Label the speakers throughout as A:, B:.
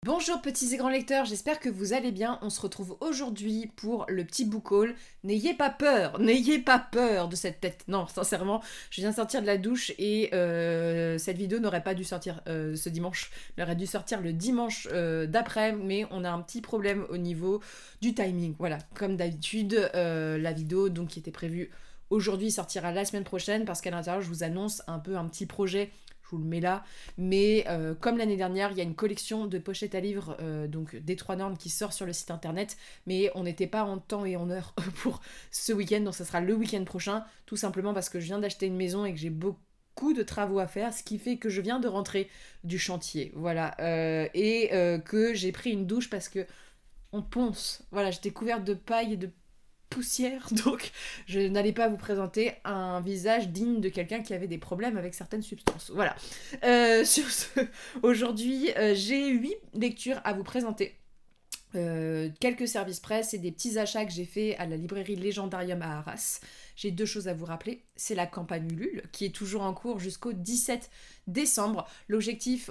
A: Bonjour petits et grands lecteurs, j'espère que vous allez bien. On se retrouve aujourd'hui pour le petit book haul. N'ayez pas peur de cette tête. Non, sincèrement, je viens de sortir de la douche et cette vidéo n'aurait pas dû sortir ce dimanche. Elle aurait dû sortir le dimanche d'après, mais on a un petit problème au niveau du timing. Voilà, comme d'habitude, la vidéo donc qui était prévue aujourd'hui sortira la semaine prochaine parce qu'à l'intérieur, je vous annonce un petit projet. Je vous le mets là, mais comme l'année dernière, il y a une collection de pochettes à livres, donc des 3 normes qui sort sur le site internet, mais on n'était pas en temps et en heure pour ce week-end, donc ça sera le week-end prochain, tout simplement parce que je viens d'acheter une maison et que j'ai beaucoup de travaux à faire, ce qui fait que je viens de rentrer du chantier, voilà, et que j'ai pris une douche parce que on ponce, voilà, j'étais couverte de paille et de poussière, donc je n'allais pas vous présenter un visage digne de quelqu'un qui avait des problèmes avec certaines substances. Voilà. Sur ce, aujourd'hui, j'ai 8 lectures à vous présenter. Quelques services presse et des petits achats que j'ai fait à la librairie Légendarium à Arras. J'ai 2 choses à vous rappeler. C'est la campagne Ulule qui est toujours en cours jusqu'au 17 décembre. L'objectif,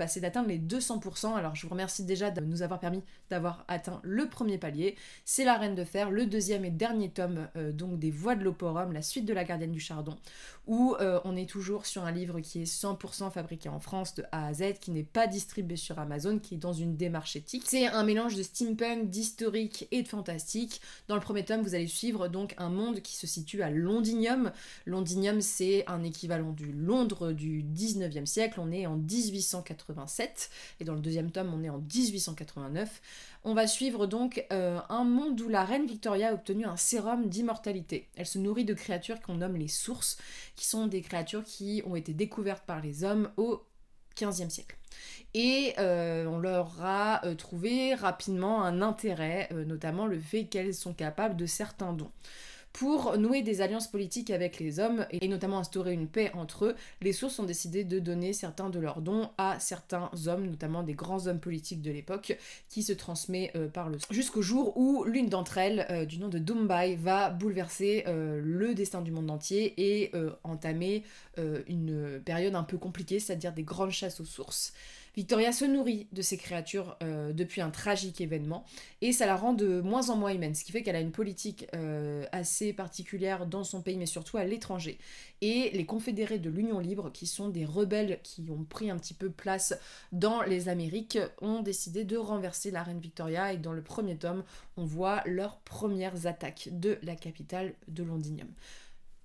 A: c'est d'atteindre les 200%. Alors je vous remercie déjà de nous avoir permis d'avoir atteint le premier palier. C'est La Reine de Fer, le deuxième et dernier tome donc des Voix de l'Oporum, la suite de La Gardienne du Chardon, où on est toujours sur un livre qui est 100% fabriqué en France de A à Z, qui n'est pas distribué sur Amazon, qui est dans une démarche éthique. C'est un mélange de steampunk, d'historique et de fantastique. Dans le premier tome, vous allez suivre donc un monde qui se situe à Londinium. Londinium, c'est un équivalent du Londres du 19e siècle. On est en 1887 et dans le deuxième tome, on est en 1889. On va suivre donc un monde où la reine Victoria a obtenu un sérum d'immortalité. Elle se nourrit de créatures qu'on nomme les sources, qui sont des créatures qui ont été découvertes par les hommes au 15e siècle. Et on leur a trouvé rapidement un intérêt, notamment le fait qu'elles sont capables de certains dons. Pour nouer des alliances politiques avec les hommes et notamment instaurer une paix entre eux, les sources ont décidé de donner certains de leurs dons à certains hommes, notamment des grands hommes politiques de l'époque, qui se transmet par le sang. Jusqu'au jour où l'une d'entre elles, du nom de Dombey, va bouleverser le destin du monde entier et entamer une période un peu compliquée, c'est-à-dire des grandes chasses aux sources. Victoria se nourrit de ces créatures depuis un tragique événement et ça la rend de moins en moins humaine, ce qui fait qu'elle a une politique assez particulière dans son pays mais surtout à l'étranger. Et les confédérés de l'Union Libre, qui sont des rebelles qui ont pris un petit peu place dans les Amériques, ont décidé de renverser la reine Victoria et dans le premier tome, on voit leurs premières attaques de la capitale de Londinium.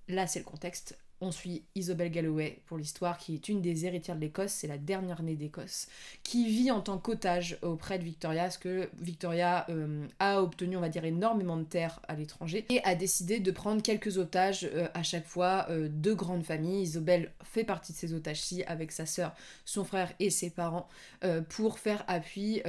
A: Là, c'est le contexte. On suit Isobel Galloway pour l'histoire, qui est une des héritières de l'Écosse, c'est la dernière née d'Écosse, qui vit en tant qu'otage auprès de Victoria, parce que Victoria a obtenu, on va dire, énormément de terres à l'étranger, et a décidé de prendre quelques otages à chaque fois de grandes familles. Isobel fait partie de ces otages-ci, avec sa sœur, son frère et ses parents, pour faire appui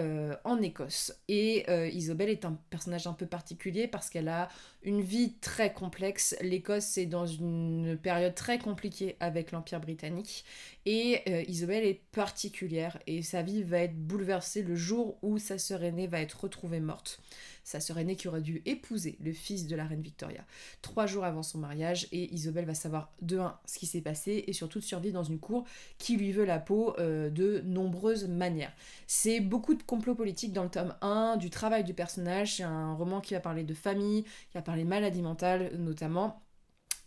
A: en Écosse. Et Isobel est un personnage un peu particulier, parce qu'elle a une vie très complexe. L'Écosse, c'est dans une période très compliquée avec l'Empire britannique et Isobel est particulière et sa vie va être bouleversée le jour où sa sœur aînée va être retrouvée morte. Sa sœur aînée qui aurait dû épouser le fils de la reine Victoria 3 jours avant son mariage, et Isobel va savoir de 1 ce qui s'est passé et surtout de survivre dans une cour qui lui veut la peau de nombreuses manières. C'est beaucoup de complots politiques dans le tome 1, du travail du personnage. C'est un roman qui va parler de famille, qui va parler maladie mentale notamment,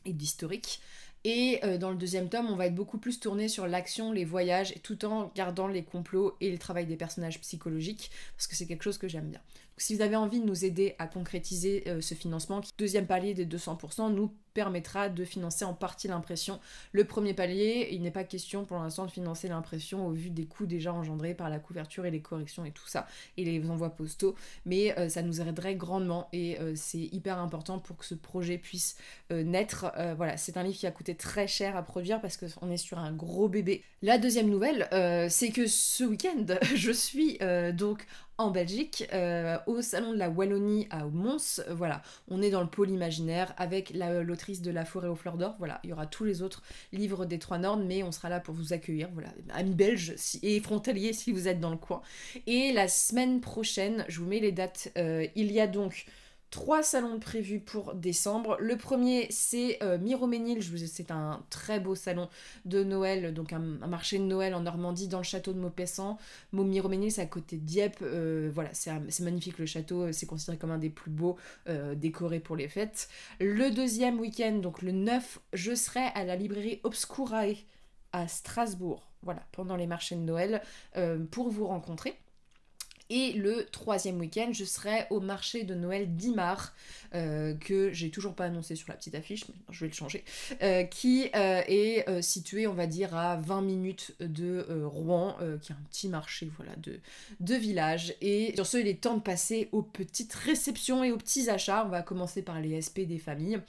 A: et d'historique. Et dans le deuxième tome, on va être beaucoup plus tourné sur l'action, les voyages, tout en gardant les complots et le travail des personnages psychologiques, parce que c'est quelque chose que j'aime bien. Donc, si vous avez envie de nous aider à concrétiser ce financement, deuxième palier des 200% nous permettra de financer en partie l'impression. Le premier palier, il n'est pas question pour l'instant de financer l'impression au vu des coûts déjà engendrés par la couverture et les corrections et tout ça, et les envois postaux, mais ça nous aiderait grandement et c'est hyper important pour que ce projet puisse naître. Voilà, c'est un livre qui a coûté très cher à produire parce qu'on est sur un gros bébé. La deuxième nouvelle, c'est que ce week-end, je suis donc en Belgique, au salon de la Wallonie à Mons. Voilà, on est dans le pôle imaginaire avec l'autrice de La Forêt aux fleurs d'or. Voilà, il y aura tous les autres livres des 3 Nornes, mais on sera là pour vous accueillir. Voilà, amis belges et frontaliers si vous êtes dans le coin. Et la semaine prochaine, je vous mets les dates, il y a donc 3 salons prévus pour décembre. Le premier, c'est Miromesnil. C'est un très beau salon de Noël, donc un marché de Noël en Normandie, dans le château de Maupassant. Miromesnil, c'est à côté de Dieppe. Voilà, c'est magnifique le château. C'est considéré comme un des plus beaux décorés pour les fêtes. Le deuxième week-end, donc le 9, je serai à la librairie Obscurae à Strasbourg. Voilà, pendant les marchés de Noël, pour vous rencontrer. Et le troisième week-end, je serai au marché de Noël d'Imar, que j'ai toujours pas annoncé sur la petite affiche, mais je vais le changer, qui est situé, on va dire, à 20 minutes de Rouen, qui est un petit marché, voilà, de village. Et sur ce, il est temps de passer aux petites réceptions et aux petits achats. On va commencer par les SP des familles.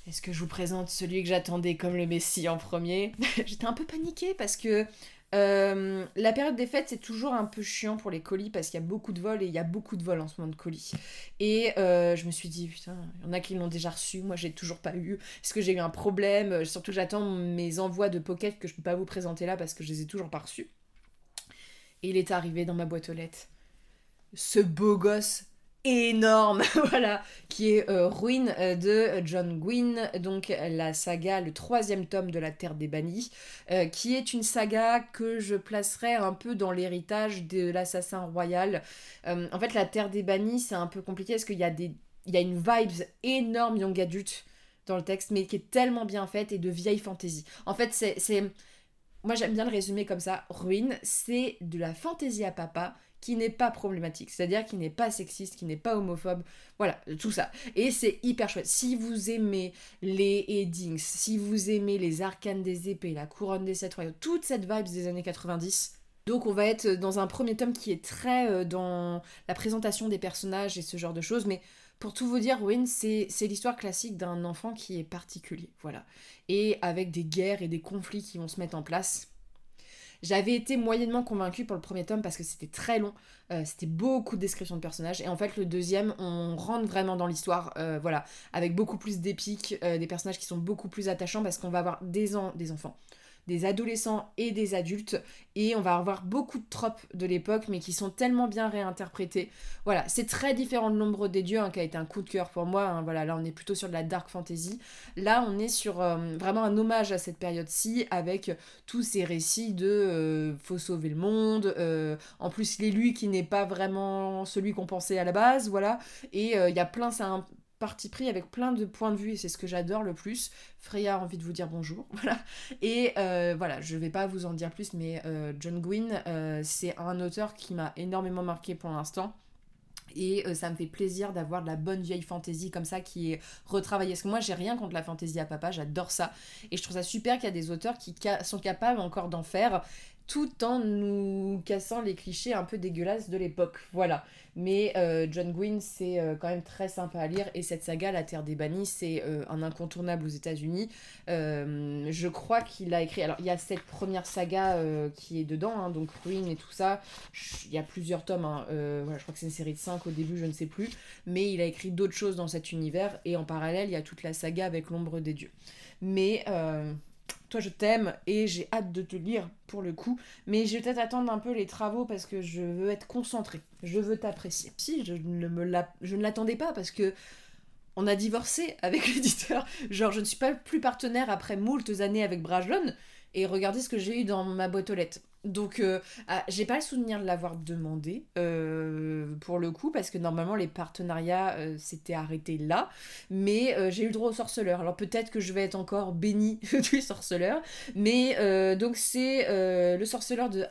A: Est-ce que je vous présente celui que j'attendais comme le Messie en premier? J'étais un peu paniquée parce que la période des fêtes, c'est toujours un peu chiant pour les colis parce qu'il y a beaucoup de vols et il y a beaucoup de vols en ce moment de colis. Et je me suis dit, putain, il y en a qui l'ont déjà reçu, moi j'ai toujours pas eu. Est-ce que j'ai eu un problème? Surtout que j'attends mes envois de Pocket que je peux pas vous présenter là parce que je les ai toujours pas reçus. Et il est arrivé dans ma boîte aux lettres. Ce beau gosse énorme, voilà, qui est Ruin de John Gwynne, donc la saga, le 3e tome de la Terre des Bannis, qui est une saga que je placerais un peu dans l'héritage de l'Assassin Royal. En fait, la Terre des Bannis, c'est un peu compliqué parce qu'il y a une vibes énorme young adulte dans le texte, mais qui est tellement bien faite et de vieille fantasy. En fait, moi j'aime bien le résumer comme ça, Ruin, c'est de la fantaisie à papa, qui n'est pas problématique, c'est-à-dire qui n'est pas sexiste, qui n'est pas homophobe, voilà, tout ça. Et c'est hyper chouette. Si vous aimez les Eddings, si vous aimez les arcanes des épées, la couronne des 7 royaumes, toute cette vibe des années 90, donc on va être dans un premier tome qui est très dans la présentation des personnages et ce genre de choses, mais pour tout vous dire, Win, c'est l'histoire classique d'un enfant qui est particulier, voilà. Et avec des guerres et des conflits qui vont se mettre en place. J'avais été moyennement convaincue pour le premier tome parce que c'était très long, c'était beaucoup de descriptions de personnages, et en fait le deuxième, on rentre vraiment dans l'histoire, voilà, avec beaucoup plus d'épique, des personnages qui sont beaucoup plus attachants parce qu'on va avoir des enfants, des adolescents et des adultes, et on va avoir beaucoup de tropes de l'époque, mais qui sont tellement bien réinterprétés. Voilà, c'est très différent de l'Ombre des Dieux, hein, qui a été un coup de cœur pour moi, hein, voilà, là on est plutôt sur de la dark fantasy. Là on est sur vraiment un hommage à cette période-ci, avec tous ces récits de faut sauver le monde, en plus l'élu qui n'est pas vraiment celui qu'on pensait à la base, voilà, et il y a plein, c'est un parti pris avec plein de points de vue et c'est ce que j'adore le plus. Freya a envie de vous dire bonjour, voilà. Et voilà, je vais pas vous en dire plus, mais John Gwynne, c'est un auteur qui m'a énormément marqué pour l'instant. Et ça me fait plaisir d'avoir de la bonne vieille fantasy comme ça qui est retravaillée. Parce que moi, j'ai rien contre la fantasy à papa, j'adore ça. Et je trouve ça super qu'il y a des auteurs qui sont capables encore d'en faire tout en nous cassant les clichés un peu dégueulasses de l'époque. Voilà. Mais John Gwynne, c'est quand même très sympa à lire. Et cette saga, La Terre des Bannis, c'est un incontournable aux États-Unis. Je crois qu'il a écrit. Alors, il y a cette première saga qui est dedans, hein, donc Ruin et tout ça. Il y a plusieurs tomes. Hein, voilà, je crois que c'est une série de 5 au début, je ne sais plus. Mais il a écrit d'autres choses dans cet univers. Et en parallèle, il y a toute la saga avec l'Ombre des Dieux. Mais. Toi, je t'aime et j'ai hâte de te lire pour le coup. Mais je vais peut-être attendre un peu les travaux parce que je veux être concentrée. Je veux t'apprécier. Si, je ne l'attendais pas parce que on a divorcé avec l'éditeur. Genre, je ne suis pas plus partenaire après moultes années avec Brajlon. Et regardez ce que j'ai eu dans ma boîte aux lettres. Donc, j'ai pas le souvenir de l'avoir demandé, pour le coup, parce que normalement, les partenariats s'étaient arrêtés là. Mais j'ai eu le droit au sorceleur. Alors, peut-être que je vais être encore bénie du sorceleur. Mais, donc, c'est le sorceleur de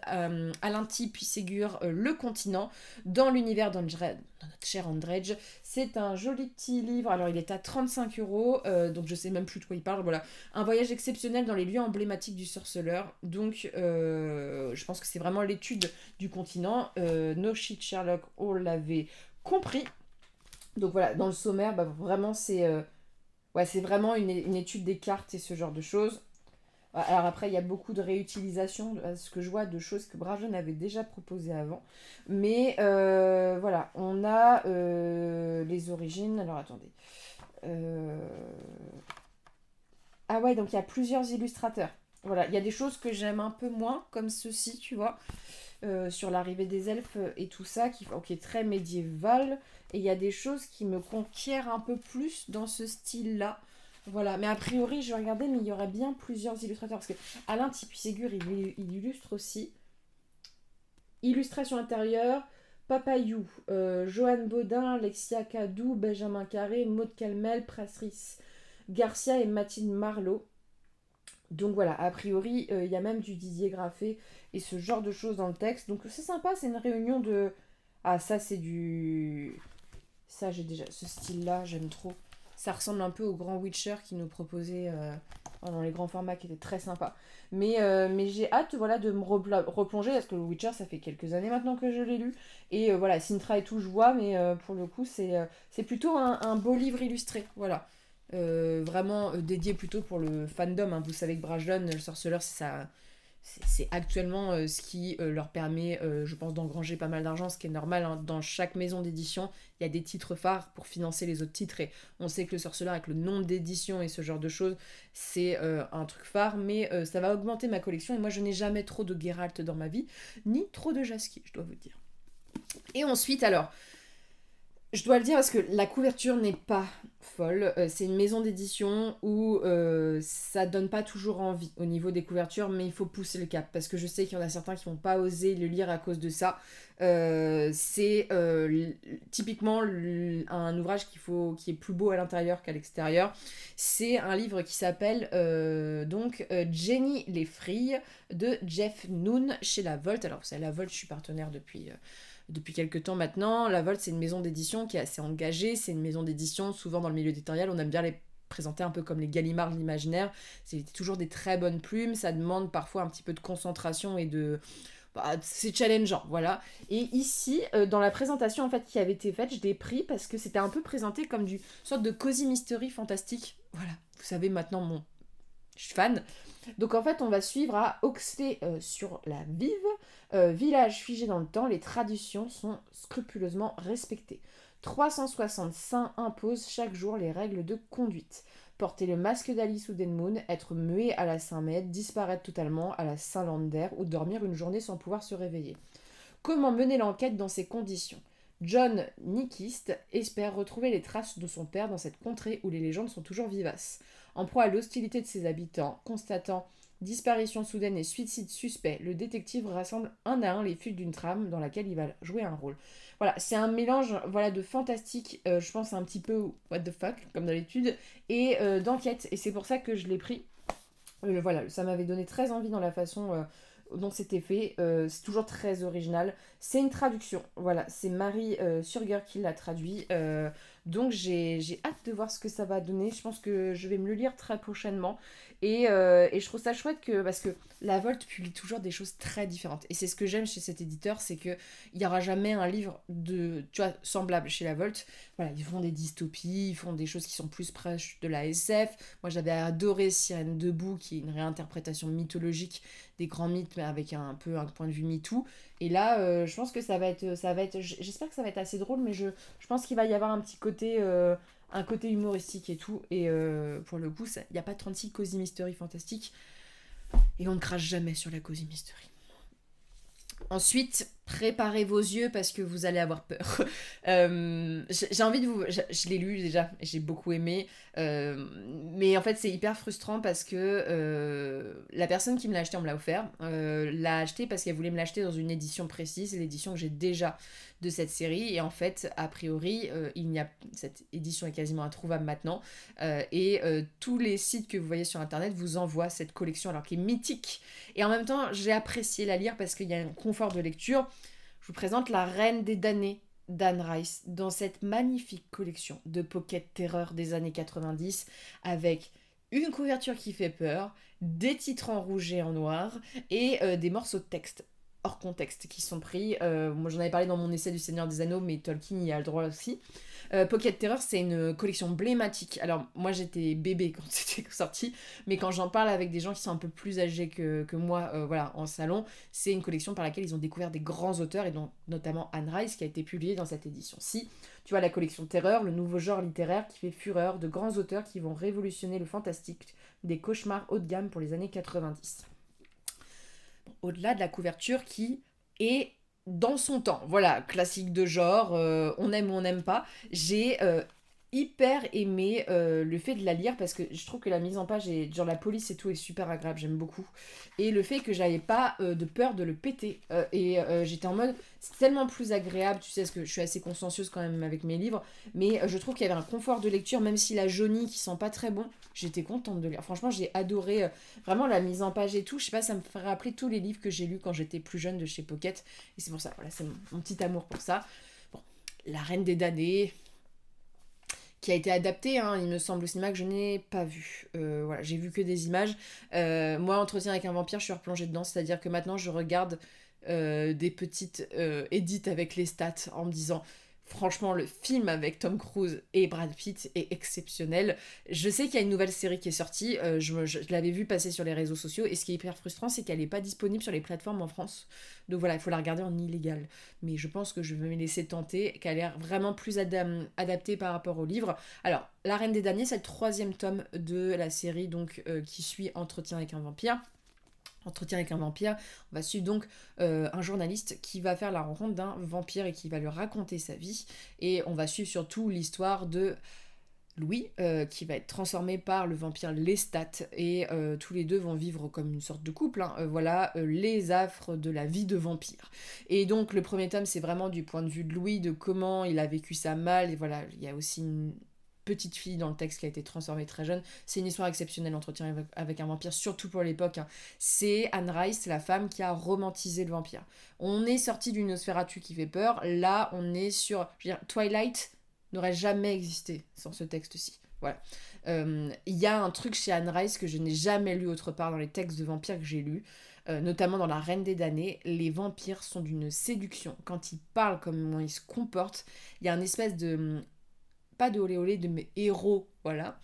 A: Alain T. puis Ségur, Le Continent, dans l'univers dans notre cher Andrej. C'est un joli petit livre. Alors, il est à 35€, donc je sais même plus de quoi il parle. Voilà. Un voyage exceptionnel dans les lieux emblématiques du sorceleur. Donc, je pense que c'est vraiment l'étude du continent. No shit Sherlock, on l'avait compris. Donc voilà, dans le sommaire, bah, vraiment c'est vraiment une étude des cartes et ce genre de choses. Alors après, il y a beaucoup de réutilisation, à ce que je vois, de choses que Brajlon avait déjà proposées avant. Mais voilà, on a les origines. Alors attendez. Ah ouais, donc il y a plusieurs illustrateurs. Voilà, il y a des choses que j'aime un peu moins, comme ceci, tu vois, sur l'arrivée des elfes et tout ça, qui est très médiéval. Et il y a des choses qui me conquièrent un peu plus dans ce style-là. Voilà, mais a priori, je regardais, mais il y aurait bien plusieurs illustrateurs. Parce que Alain Tipuy-Ségur, il illustre aussi. Illustration intérieure, Papayou, Johan Baudin, Alexia Cadou, Benjamin Carré, Maud Calmel, Patrice Garcia et Mathilde Marlot. Donc voilà, a priori, il y a même du Didier Graffé et ce genre de choses dans le texte. Donc c'est sympa, c'est une réunion de... Ah, ça c'est du... Ça j'ai déjà... Ce style-là, j'aime trop. Ça ressemble un peu au grand Witcher qui nous proposait dans les grands formats qui était très sympa. Mais j'ai hâte voilà, de me replonger parce que le Witcher, ça fait quelques années maintenant que je l'ai lu. Et voilà, Sintra et tout, je vois, mais pour le coup, c'est plutôt un beau livre illustré. Voilà. Vraiment dédié plutôt pour le fandom. Hein. Vous savez que Brajlon, le sorceleur, c'est actuellement ce qui leur permet, je pense, d'engranger pas mal d'argent, ce qui est normal. Hein. Dans chaque maison d'édition, il y a des titres phares pour financer les autres titres. Et on sait que le sorceleur, avec le nombre d'éditions et ce genre de choses, c'est un truc phare. Mais ça va augmenter ma collection. Et moi, je n'ai jamais trop de Geralt dans ma vie, ni trop de Jaskier, je dois vous dire. Et ensuite, alors, je dois le dire parce que la couverture n'est pas folle. C'est une maison d'édition où ça donne pas toujours envie au niveau des couvertures, mais il faut pousser le cap parce que je sais qu'il y en a certains qui vont pas oser le lire à cause de ça. C'est typiquement un ouvrage qui est plus beau à l'intérieur qu'à l'extérieur. C'est un livre qui s'appelle Jenny les Frilles de Jeff Noon chez La Volte. Alors, vous savez, La Volte, je suis partenaire depuis quelques temps maintenant. La Volte, c'est une maison d'édition qui est assez engagée. C'est une maison d'édition, souvent dans le milieu éditorial, on aime bien les présenter un peu comme les Gallimard de l'imaginaire. C'est toujours des très bonnes plumes. Ça demande parfois un petit peu de concentration et de... c'est challengeant, voilà. Et ici, dans la présentation en fait qui avait été faite, je l'ai pris parce que c'était un peu présenté comme du sorte de cozy mystery fantastique. Voilà, vous savez maintenant, je suis fan. Donc en fait, on va suivre à Oxley sur la Vive, village figé dans le temps, les traditions sont scrupuleusement respectées. 360 saints imposent chaque jour les règles de conduite. Porter le masque d'Alice ou d'Edmund, être muet à la Saint-Médard, disparaître totalement à la Saint-Lander ou dormir une journée sans pouvoir se réveiller. Comment mener l'enquête dans ces conditions ? John Nyquist espère retrouver les traces de son père dans cette contrée où les légendes sont toujours vivaces. En proie à l'hostilité de ses habitants, constatant disparition soudaine et suicide suspect, le détective rassemble un à un les fils d'une trame dans laquelle il va jouer un rôle. Voilà, c'est un mélange de fantastique, je pense un petit peu what the fuck, comme d'habitude, et d'enquête. Et c'est pour ça que je l'ai pris. Voilà, ça m'avait donné très envie dans la façon dont c'était fait. C'est toujours très original. C'est une traduction, voilà, c'est Marie Surger qui l'a traduit. Donc j'ai hâte de voir ce que ça va donner. Je pense que je vais me le lire très prochainement. Et je trouve ça chouette parce que La Volte publie toujours des choses très différentes. Et c'est ce que j'aime chez cet éditeur, c'est qu'il n'y aura jamais un livre semblable chez La Volte. Voilà, ils font des dystopies, ils font des choses qui sont plus proches de la SF. Moi j'avais adoré Sirène debout, qui est une réinterprétation mythologique des grands mythes, mais avec un peu un point de vue MeToo. Et là, je pense que ça va être, j'espère que ça va être assez drôle, mais je pense qu'il va y avoir un petit côté, un côté humoristique et tout. Et pour le coup, il n'y a pas 36 cozy mystery fantastiques. Et on ne crache jamais sur la cozy mystery. Ensuite, préparez vos yeux parce que vous allez avoir peur. J'ai envie de vous... Je l'ai lu déjà, j'ai beaucoup aimé. Mais en fait, c'est hyper frustrant parce que la personne qui me l'a acheté, on me l'a offert. L'a acheté parce qu'elle voulait me l'acheter dans une édition précise, l'édition que j'ai déjà de cette série. Et en fait, a priori, cette édition est quasiment introuvable maintenant. Tous les sites que vous voyez sur Internet vous envoient cette collection alors qu'elle est mythique. Et en même temps, j'ai apprécié la lire parce qu'il y a un confort de lecture. Je vous présente La Reine des damnés d'Anne Rice dans cette magnifique collection de pocket terreur des années 90 avec une couverture qui fait peur, des titres en rouge et en noir et des morceaux de texte. hors contexte qui sont pris. Moi j'en avais parlé dans mon essai du Seigneur des Anneaux, mais Tolkien y a le droit aussi. Pocket Terror, c'est une collection emblématique. Alors, moi, j'étais bébé quand c'était sorti, mais quand j'en parle avec des gens qui sont un peu plus âgés que moi, voilà, en salon, c'est une collection par laquelle ils ont découvert des grands auteurs, et dont notamment Anne Rice, qui a été publiée dans cette édition-ci. Tu vois, la collection Terreur, le nouveau genre littéraire qui fait fureur, de grands auteurs qui vont révolutionner le fantastique, des cauchemars haut de gamme pour les années 90. Bon, au-delà de la couverture qui est dans son temps. Voilà, classique de genre, on aime ou on n'aime pas. J'ai hyper aimé le fait de la lire parce que je trouve que la mise en page et genre la police et tout est super agréable, j'aime beaucoup. Et le fait que j'avais pas de peur de le péter. J'étais en mode, c'est tellement plus agréable, tu sais, parce que je suis assez consciencieuse quand même avec mes livres, mais je trouve qu'il y avait un confort de lecture, même si la jaunie qui sent pas très bon, j'étais contente de lire. Franchement, j'ai adoré vraiment la mise en page et tout. Je sais pas, ça me fait rappeler tous les livres que j'ai lus quand j'étais plus jeune de chez Pocket. Et c'est pour ça, voilà, c'est mon petit amour pour ça. Bon, La Reine des damnés, qui a été adaptée, hein, il me semble, au cinéma, que je n'ai pas vu. Voilà, j'ai vu que des images. Moi, Entretien avec un vampire, je suis replongée dedans, c'est-à-dire que maintenant, je regarde des petites edits avec les stats en me disant... Franchement, le film avec Tom Cruise et Brad Pitt est exceptionnel. Je sais qu'il y a une nouvelle série qui est sortie, je l'avais vu passer sur les réseaux sociaux, et ce qui est hyper frustrant, c'est qu'elle n'est pas disponible sur les plateformes en France. Donc voilà, il faut la regarder en illégal. Mais je pense que je vais me laisser tenter, qu'elle a l'air vraiment plus adaptée par rapport au livre. Alors, La Reine des damnés, c'est le 3e tome de la série donc, qui suit Entretien avec un vampire. Entretien avec un vampire, on va suivre donc un journaliste qui va faire la rencontre d'un vampire et qui va lui raconter sa vie. Et on va suivre surtout l'histoire de Louis, qui va être transformé par le vampire Lestat. Et tous les deux vont vivre comme une sorte de couple. Hein. Voilà, les affres de la vie de vampire. Et donc le premier tome, c'est vraiment du point de vue de Louis, de comment il a vécu ça mal. Et voilà, il y a aussi une petite fille dans le texte qui a été transformée très jeune. C'est une histoire exceptionnelle, Entretien avec un vampire, surtout pour l'époque. Hein. C'est Anne Rice, la femme qui a romantisé le vampire. On est sorti d'une Nosferatu qui fait peur. Là, on est sur... Je veux dire, Twilight n'aurait jamais existé sans ce texte-ci. Voilà. Il y a un truc chez Anne Rice que je n'ai jamais lu autre part dans les textes de vampires que j'ai lus. Notamment dans La Reine des damnés, les vampires sont d'une séduction. Quand ils parlent, comment ils se comportent, il y a une espèce de... pas de olé olé, de mes héros, voilà,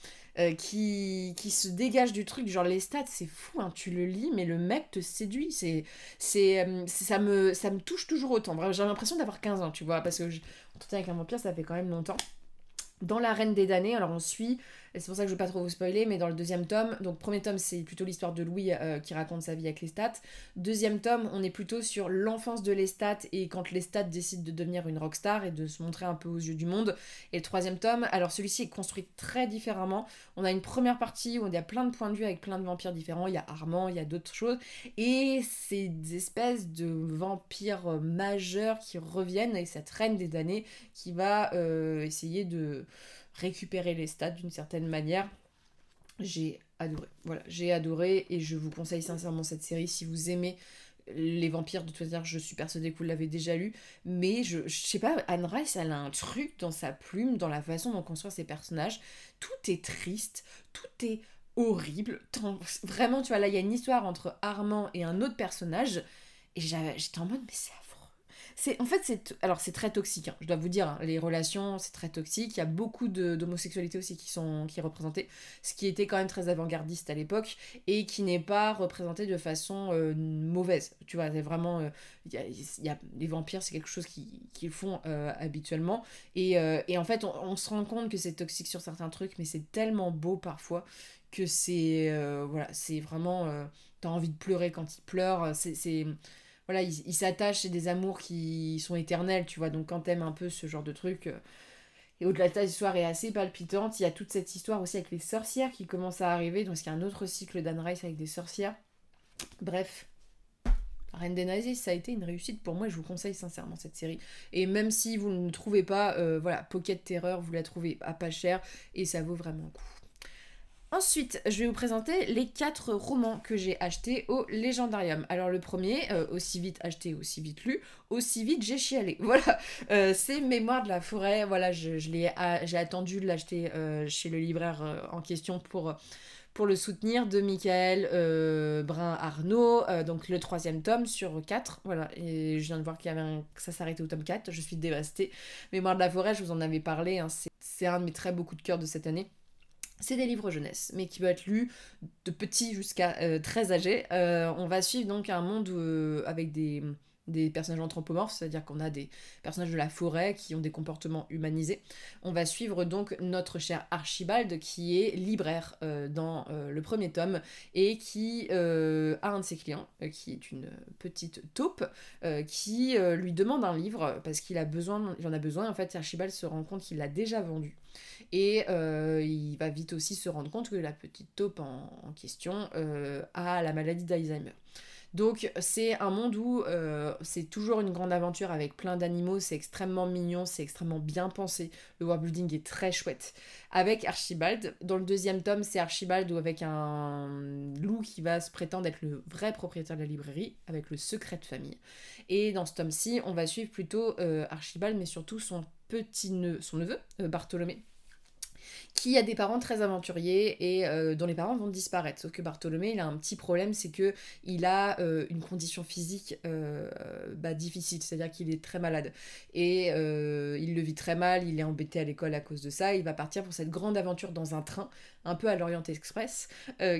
A: qui se dégage du truc, genre Lestat, c'est fou, hein, tu le lis, mais le mec te séduit, ça me touche toujours autant. Bref, j'ai l'impression d'avoir 15 ans, tu vois, parce que Entretien avec un vampire, ça fait quand même longtemps. Dans La Reine des damnés, alors on suit, et c'est pour ça que je ne vais pas trop vous spoiler, mais dans le 2e tome, donc premier tome c'est plutôt l'histoire de Louis qui raconte sa vie avec Lestat. 2e tome, on est plutôt sur l'enfance de Lestat et quand Lestat décide de devenir une rockstar et de se montrer un peu aux yeux du monde. Et le 3e tome, alors celui-ci est construit très différemment. On a une première partie où il y a plein de points de vue avec plein de vampires différents, il y a Armand, il y a d'autres choses, et c'est des espèces de vampires majeurs qui reviennent avec cette Reine des damnés qui va essayer de récupérer les stats d'une certaine manière. J'ai adoré. Voilà, j'ai adoré et je vous conseille sincèrement cette série si vous aimez les vampires. De toute façon, je suis persuadée que vous l'avez déjà lu, mais je sais pas, Anne Rice, elle a un truc dans sa plume, dans la façon dont construire ses personnages. Tout est triste, tout est horrible. Vraiment, tu vois, là, il y a une histoire entre Armand et un autre personnage, et j'étais en mode, mais c'est en fait, alors c'est très toxique, hein, je dois vous dire, hein, les relations, c'est très toxique, il y a beaucoup d'homosexualité aussi qui est représentée, ce qui était quand même très avant-gardiste à l'époque, et qui n'est pas représenté de façon mauvaise, tu vois, c'est vraiment, les vampires, c'est quelque chose qu'ils font habituellement, et en fait, on se rend compte que c'est toxique sur certains trucs, mais c'est tellement beau parfois, que voilà, c'est vraiment, t'as envie de pleurer quand ils pleurent, voilà, ils s'attachent, c'est des amours qui sont éternels, tu vois, donc quand t'aimes un peu ce genre de truc, et au-delà de ça, l'histoire est assez palpitante, il y a toute cette histoire aussi avec les sorcières qui commence à arriver, donc il y a un autre cycle d'Anne Rice avec des sorcières, bref, Reine des nazis, ça a été une réussite pour moi, et je vous conseille sincèrement cette série, et même si vous ne trouvez pas, voilà, Pocket Terror, vous la trouvez à pas cher, et ça vaut vraiment le coup. Ensuite, je vais vous présenter les 4 romans que j'ai achetés au Légendarium. Alors le premier, aussi vite acheté, aussi vite lu, aussi vite j'ai chialé. Voilà, c'est Mémoire de la forêt. Voilà, j'ai attendu de l'acheter chez le libraire en question pour le soutenir, de Michael Brun-Arnaud, donc le 3e tome sur 4, voilà, et je viens de voir que ça s'arrêtait au tome 4, je suis dévastée. Mémoire de la forêt, je vous en avais parlé, hein, c'est un de mes très beaux coups de cœur de cette année. C'est des livres jeunesse, mais qui peut être lu de petits jusqu'à très âgés. On va suivre donc un monde avec des personnages anthropomorphes, c'est-à-dire qu'on a des personnages de la forêt qui ont des comportements humanisés. On va suivre donc notre cher Archibald qui est libraire dans le premier tome et qui a un de ses clients, qui est une petite taupe, qui lui demande un livre parce qu'il en a besoin. En fait, Archibald se rend compte qu'il l'a déjà vendu. Et il va vite aussi se rendre compte que la petite taupe en question a la maladie d'Alzheimer. Donc c'est un monde où c'est toujours une grande aventure avec plein d'animaux, c'est extrêmement mignon, c'est extrêmement bien pensé, le world building est très chouette. Avec Archibald, dans le 2e tome c'est Archibald avec un loup qui va se prétendre être le vrai propriétaire de la librairie, avec le secret de famille. Et dans ce tome-ci, on va suivre plutôt Archibald, mais surtout son neveu, Bartholomé, qui a des parents très aventuriers et dont les parents vont disparaître. Sauf que Bartholomé, il a un petit problème, c'est que il a une condition physique difficile, c'est-à-dire qu'il est très malade. Et il le vit très mal, il est embêté à l'école à cause de ça. Il va partir pour cette grande aventure dans un train, un peu à l'Orient Express,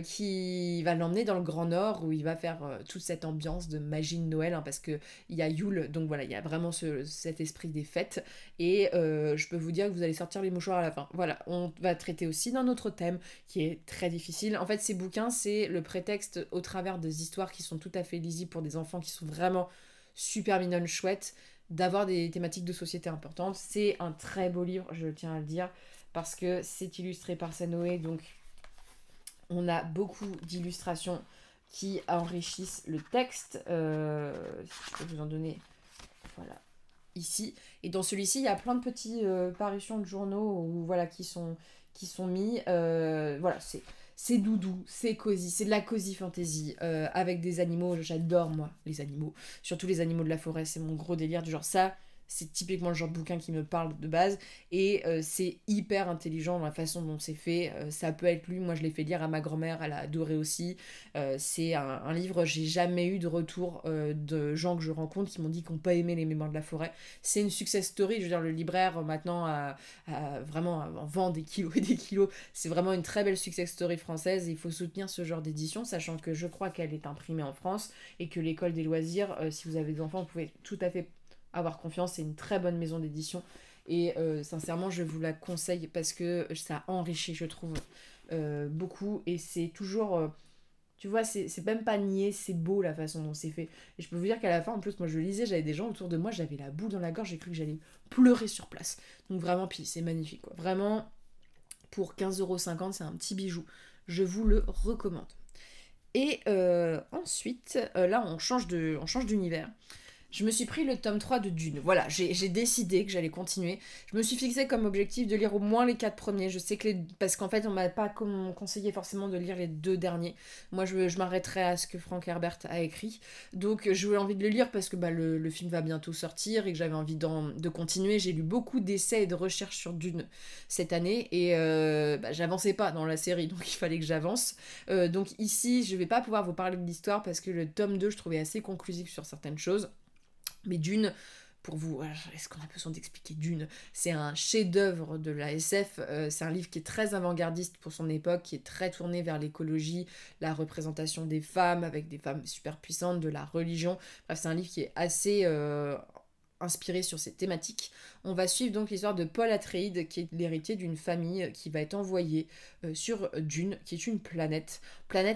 A: qui va l'emmener dans le Grand Nord, où il va faire toute cette ambiance de magie de Noël, hein, parce qu'il y a Yule, donc voilà, il y a vraiment cet esprit des fêtes. Et je peux vous dire que vous allez sortir les mouchoirs à la fin. Voilà, on va traiter aussi d'un autre thème qui est très difficile. En fait, ces bouquins, c'est le prétexte au travers des histoires qui sont tout à fait lisibles pour des enfants qui sont vraiment super mignonnes, chouettes, d'avoir des thématiques de société importantes. C'est un très beau livre, je tiens à le dire, parce que c'est illustré par Sanoé, donc on a beaucoup d'illustrations qui enrichissent le texte. Si je peux vous en donner, voilà, ici. Et dans celui-ci, il y a plein de petites parutions de journaux voilà, qui sont mis. Voilà, c'est doudou, c'est cosy, c'est de la cosy fantasy, avec des animaux. J'adore, moi, les animaux. Surtout les animaux de la forêt, c'est mon gros délire. Du genre, ça, c'est typiquement le genre de bouquin qui me parle de base. Et c'est hyper intelligent dans la façon dont c'est fait. Ça peut être lu, moi je l'ai fait lire à ma grand-mère, elle a adoré aussi. C'est un livre, j'ai jamais eu de retour de gens que je rencontre qui m'ont dit qu'ils n'ont pas aimé les Mémoires de la forêt. C'est une success story, je veux dire, le libraire maintenant vraiment en vend des kilos et des kilos. C'est vraiment une très belle success story française. Il faut soutenir ce genre d'édition, sachant que je crois qu'elle est imprimée en France et que l'école des loisirs, si vous avez des enfants, vous pouvez tout à fait avoir confiance. C'est une très bonne maison d'édition et sincèrement je vous la conseille parce que ça enrichit, je trouve, beaucoup, et c'est toujours tu vois, c'est même pas niais, c'est beau la façon dont c'est fait. Et je peux vous dire qu'à la fin, en plus, moi je le lisais, j'avais des gens autour de moi, j'avais la boule dans la gorge, j'ai cru que j'allais pleurer sur place. Donc vraiment, puis c'est magnifique, quoi. Vraiment, pour 15,50 €, c'est un petit bijou. Je vous le recommande. Et ensuite, là, on change d'univers. Je me suis pris le tome 3 de Dune. Voilà, j'ai décidé que j'allais continuer. Je me suis fixé comme objectif de lire au moins les 4 premiers. Je sais que parce qu'en fait, on m'a pas conseillé forcément de lire les 2 derniers. Moi, je m'arrêterai à ce que Frank Herbert a écrit. Donc, j'ai envie de le lire parce que le film va bientôt sortir et que j'avais envie de continuer. J'ai lu beaucoup d'essais et de recherches sur Dune cette année et j'avançais pas dans la série, donc il fallait que j'avance. Donc ici, je vais pas pouvoir vous parler de l'histoire parce que le tome 2, je trouvais assez conclusif sur certaines choses. Mais Dune, pour vous, est-ce qu'on a besoin d'expliquer Dune? C'est un chef-d'œuvre de la SF, c'est un livre qui est très avant-gardiste pour son époque, qui est très tourné vers l'écologie, la représentation des femmes, avec des femmes super puissantes, de la religion. Bref, c'est un livre qui est assez inspiré sur ces thématiques. On va suivre donc l'histoire de Paul Atreides, qui est l'héritier d'une famille qui va être envoyée sur Dune, qui est une planète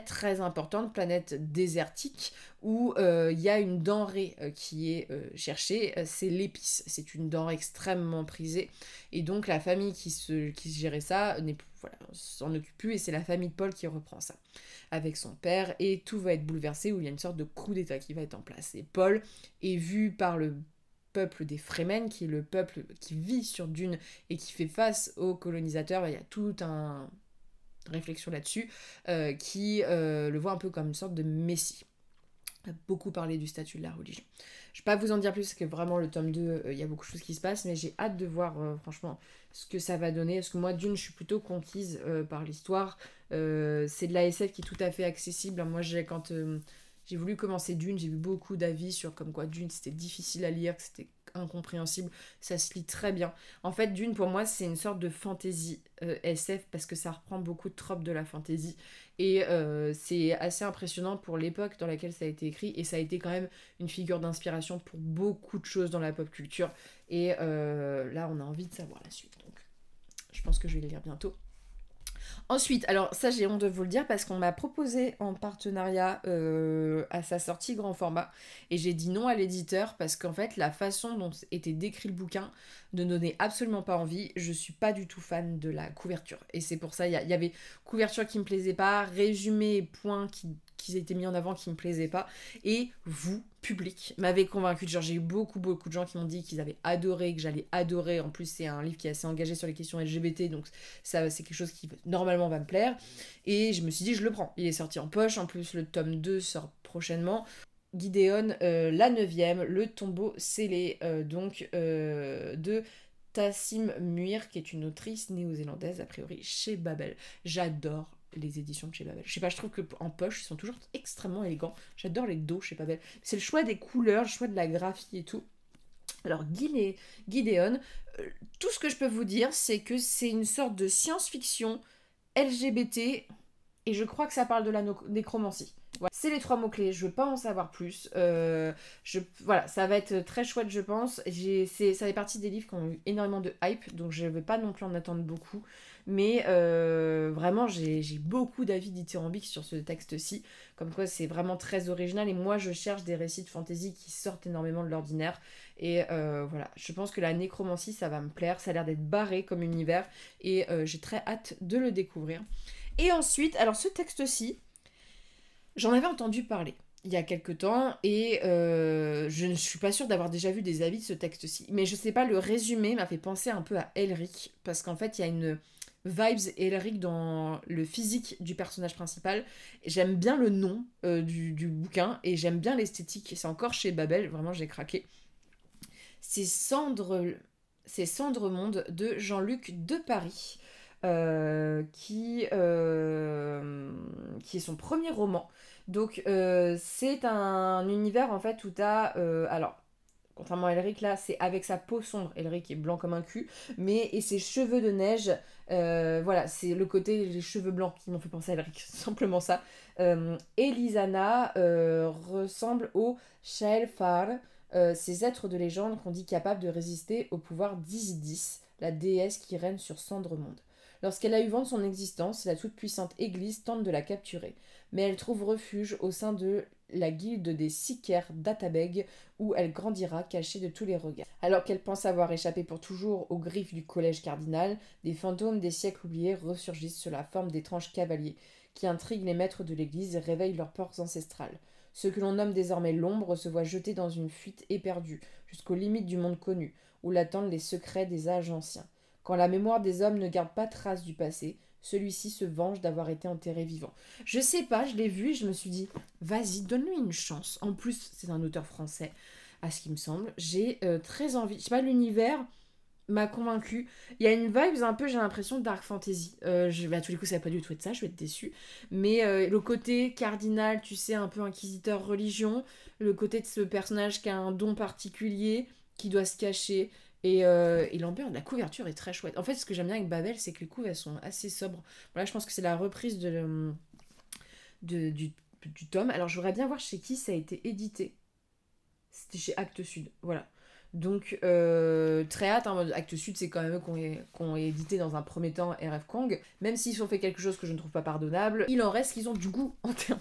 A: très importante, planète désertique, où il y a une denrée qui est cherchée, c'est l'épice. C'est une denrée extrêmement prisée, et donc la famille qui gérait ça s'en occupe plus, et c'est la famille de Paul qui reprend ça avec son père, et tout va être bouleversé, où il y a une sorte de coup d'état qui va être en place. Et Paul est vu par le peuple des Fremen, qui est le peuple qui vit sur Dune et qui fait face aux colonisateurs. Il y a toute une réflexion là-dessus, qui le voit un peu comme une sorte de messie. On a beaucoup parlé du statut de la religion. Je ne vais pas vous en dire plus, parce que vraiment le tome 2, il y a beaucoup de choses qui se passent, mais j'ai hâte de voir franchement ce que ça va donner, parce que moi Dune, je suis plutôt conquise par l'histoire. C'est de la SF qui est tout à fait accessible. Moi, quand j'ai voulu commencer Dune, j'ai vu beaucoup d'avis sur comme quoi Dune c'était difficile à lire, que c'était incompréhensible. Ça se lit très bien. En fait, Dune pour moi c'est une sorte de fantasy SF parce que ça reprend beaucoup de tropes de la fantasy et c'est assez impressionnant pour l'époque dans laquelle ça a été écrit et ça a été quand même une figure d'inspiration pour beaucoup de choses dans la pop culture. Et là, on a envie de savoir la suite. Donc, je pense que je vais le lire bientôt. Ensuite, alors ça j'ai honte de vous le dire parce qu'on m'a proposé en partenariat à sa sortie grand format et j'ai dit non à l'éditeur parce qu'en fait la façon dont était décrit le bouquin ne donnait absolument pas envie. Je suis pas du tout fan de la couverture et c'est pour ça il y avait couverture qui me plaisait pas, résumé points qui étaient mis en avant qui me plaisaient pas et vous public m'avait convaincu. Genre j'ai eu beaucoup de gens qui m'ont dit qu'ils avaient adoré, que j'allais adorer. En plus c'est un livre qui est assez engagé sur les questions LGBT donc ça c'est quelque chose qui normalement va me plaire et je me suis dit je le prends. Il est sorti en poche, en plus le tome 2 sort prochainement. Gideon, la 9e, le tombeau scellé de Tassim Muir qui est une autrice néo-zélandaise a priori chez Babel. J'adore les éditions de chez Babel. Je sais pas, je trouve que en poche, ils sont toujours extrêmement élégants. J'adore les dos chez Babel. C'est le choix des couleurs, le choix de la graphie et tout. Alors, Gideon, tout ce que je peux vous dire, c'est que c'est une sorte de science-fiction LGBT et je crois que ça parle de la nécromancie. Voilà. C'est les 3 mots-clés, je veux pas en savoir plus. Voilà, ça va être très chouette, je pense. Ça fait partie des livres qui ont eu énormément de hype, donc je vais pas non plus en attendre beaucoup. Mais vraiment, j'ai beaucoup d'avis dithyrambiques sur ce texte-ci. Comme quoi, c'est vraiment très original. Et moi, je cherche des récits de fantasy qui sortent énormément de l'ordinaire. Et voilà, je pense que la nécromancie, ça va me plaire. Ça a l'air d'être barré comme univers. Et j'ai très hâte de le découvrir. Et ensuite, alors ce texte-ci, j'en avais entendu parler il y a quelques temps et je ne suis pas sûre d'avoir déjà vu des avis de ce texte-ci. Mais je sais pas, le résumé m'a fait penser un peu à Elric parce qu'en fait, il y a une vibes Elric dans le physique du personnage principal. J'aime bien le nom du bouquin et j'aime bien l'esthétique. C'est encore chez Babel, vraiment j'ai craqué. C'est Cendremonde de Jean-Luc Deparis. Qui est son premier roman. Donc c'est un univers en fait où t'as... alors, contrairement à Elric là, c'est avec sa peau sombre. Elric est blanc comme un cul, mais et ses cheveux de neige. Voilà, c'est le côté les cheveux blancs qui m'ont fait penser à Elric, simplement ça. Elisana ressemble au Shaelfar, ces êtres de légende qu'on dit capables de résister au pouvoir d'Isidis, la déesse qui règne sur Cendremonde. Lorsqu'elle a eu vent de son existence, la toute-puissante Église tente de la capturer, mais elle trouve refuge au sein de la guilde des Sicaires d'Atabeg, où elle grandira cachée de tous les regards. Alors qu'elle pense avoir échappé pour toujours aux griffes du collège cardinal, des fantômes des siècles oubliés ressurgissent sous la forme d'étranges cavaliers, qui intriguent les maîtres de l'Église et réveillent leurs peurs ancestrales. Ceux que l'on nomme désormais l'ombre se voient jetés dans une fuite éperdue, jusqu'aux limites du monde connu, où l'attendent les secrets des âges anciens. Quand la mémoire des hommes ne garde pas trace du passé, celui-ci se venge d'avoir été enterré vivant. Je sais pas, je l'ai vu et je me suis dit, vas-y, donne-lui une chance. En plus, c'est un auteur français, à ce qui me semble. J'ai très envie. Je sais pas, l'univers m'a convaincu. Il y a une vibe un peu, j'ai l'impression, dark fantasy. À tous les coups, ça va pas du tout être ça, je vais être déçue. Mais le côté cardinal, tu sais, un peu inquisiteur religion, le côté de ce personnage qui a un don particulier, qui doit se cacher. Et l'ambiance, la couverture est très chouette. En fait, ce que j'aime bien avec Babel, c'est que les couves, elles sont assez sobres. Voilà, je pense que c'est la reprise du tome. Alors, j'aimerais bien voir chez qui ça a été édité. C'était chez Actes Sud, voilà. Donc, très hâte, hein. Actes Sud, c'est quand même eux qui ont édité dans un premier temps RF Kong. Même s'ils ont fait quelque chose que je ne trouve pas pardonnable, il en reste qu'ils ont du goût en termes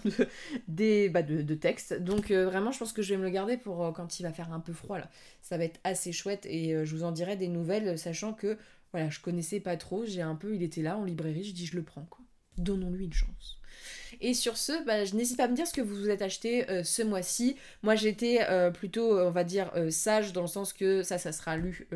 A: de texte. Donc, vraiment, je pense que je vais me le garder pour quand il va faire un peu froid, là. Ça va être assez chouette et je vous en dirai des nouvelles, sachant que, voilà, je connaissais pas trop. Il était là en librairie, je dis je le prends, quoi. Donnons-lui une chance. Et sur ce, bah, je n'hésite pas à me dire ce que vous vous êtes acheté ce mois-ci. Moi j'étais plutôt, on va dire, sage dans le sens que ça sera lu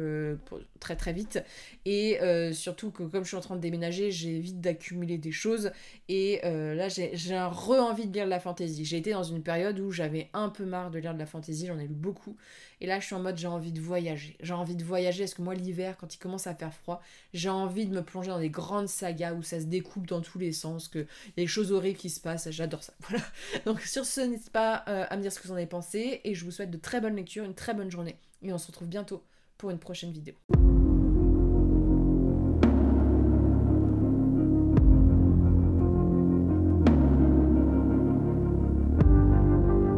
A: très très vite. Et surtout que comme je suis en train de déménager, j'évite d'accumuler des choses. Et là j'ai un re-envie de lire de la fantasy. J'ai été dans une période où j'avais un peu marre de lire de la fantasy, j'en ai lu beaucoup. Et là je suis en mode j'ai envie de voyager. J'ai envie de voyager parce que moi l'hiver, quand il commence à faire froid, j'ai envie de me plonger dans des grandes sagas où ça se découpe dans tous les sens, qu'il y a des choses horribles qui se passent, j'adore ça. Voilà. Donc sur ce, n'hésitez pas à me dire ce que vous en avez pensé et je vous souhaite de très bonnes lectures, une très bonne journée. Et on se retrouve bientôt pour une prochaine vidéo.